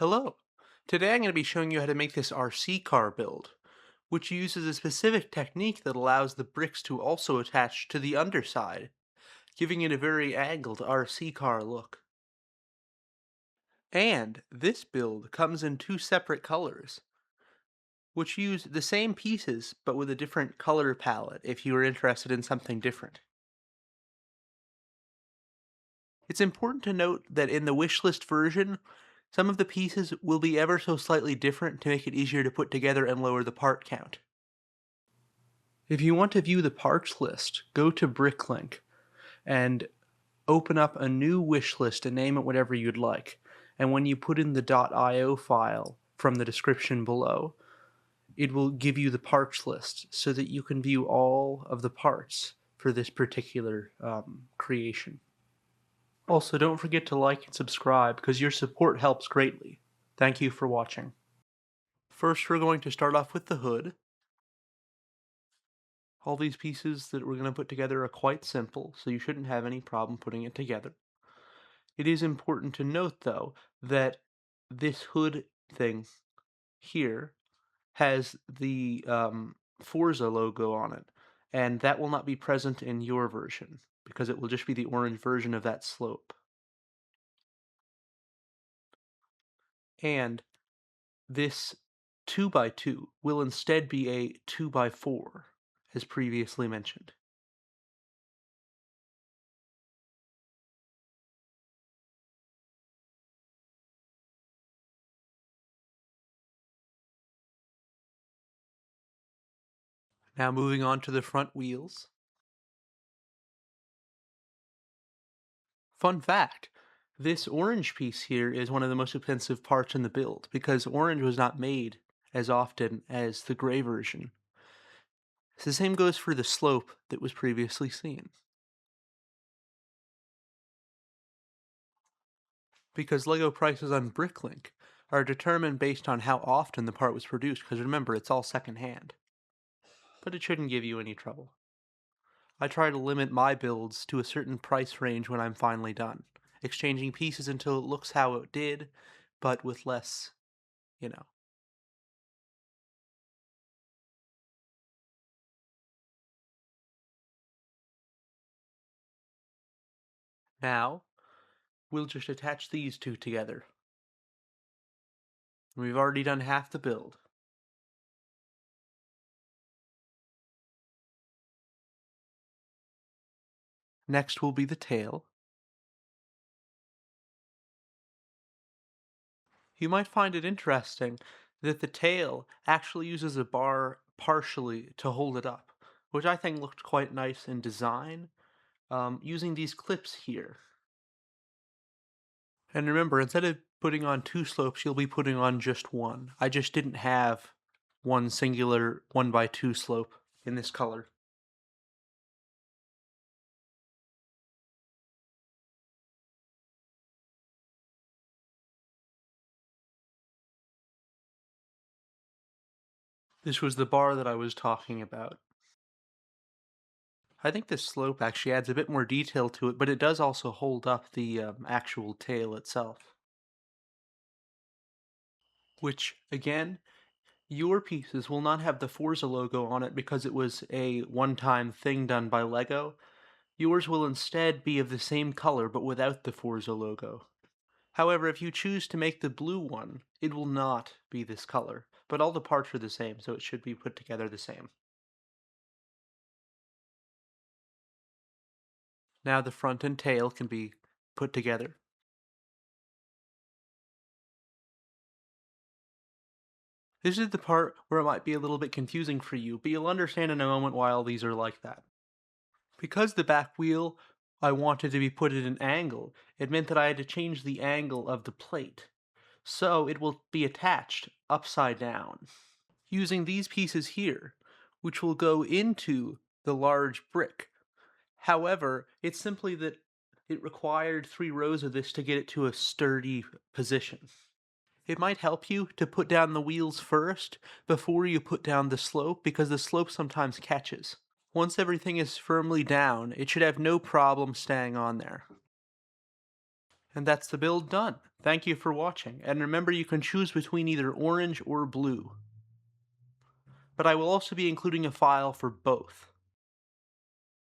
Hello. Today I'm going to be showing you how to make this RC car build, which uses a specific technique that allows the bricks to also attach to the underside, giving it a very angled RC car look. And this build comes in two separate colors, which use the same pieces but with a different color palette if you are interested in something different. It's important to note that in the wishlist version, some of the pieces will be ever so slightly different to make it easier to put together and lower the part count. If you want to view the parts list, go to bricklink and open up a new wish list and name it whatever you'd like. And when you put in the .io file from the description below, it will give you the parts list so that you can view all of the parts for this particular creation. Also, don't forget to like and subscribe because your support helps greatly. Thank you for watching. First, we're going to start off with the hood. All these pieces that we're going to put together are quite simple, so you shouldn't have any problem putting it together. It is important to note, though, that this hood thing here has the Forza logo on it, and that will not be present in your version, because it will just be the orange version of that slope. And this 2x2 will instead be a 2x4, as previously mentioned. Now moving on to the front wheels. Fun fact, this orange piece here is one of the most expensive parts in the build, because orange was not made as often as the gray version. So the same goes for the slope that was previously seen. Because LEGO prices on Bricklink are determined based on how often the part was produced, because remember, it's all secondhand. But it shouldn't give you any trouble. I try to limit my builds to a certain price range when I'm finally done, exchanging pieces until it looks how it did, but with less, you know. Now, we'll just attach these two together. We've already done half the build. Next will be the tail. You might find it interesting that the tail actually uses a bar partially to hold it up, which I think looked quite nice in design, using these clips here. And remember, instead of putting on two slopes, you'll be putting on just one. I just didn't have one singular 1x2 slope in this color. This was the bar that I was talking about. I think this slope actually adds a bit more detail to it, but it does also hold up the actual tail itself. Which, again, your pieces will not have the Forza logo on it because it was a one-time thing done by LEGO. Yours will instead be of the same color but without the Forza logo. However, if you choose to make the blue one, it will not be this color, but all the parts are the same, so it should be put together the same. Now the front and tail can be put together. This is the part where it might be a little bit confusing for you, but you'll understand in a moment why all these are like that. Because the back wheel I wanted to be put at an angle, it meant that I had to change the angle of the plate. So it will be attached upside down, using these pieces here, which will go into the large brick. However, it's simply that it required 3 rows of this to get it to a sturdy position. It might help you to put down the wheels first before you put down the slope because the slope sometimes catches. Once everything is firmly down, it should have no problem staying on there. And that's the build done. Thank you for watching, and remember you can choose between either orange or blue. But I will also be including a file for both.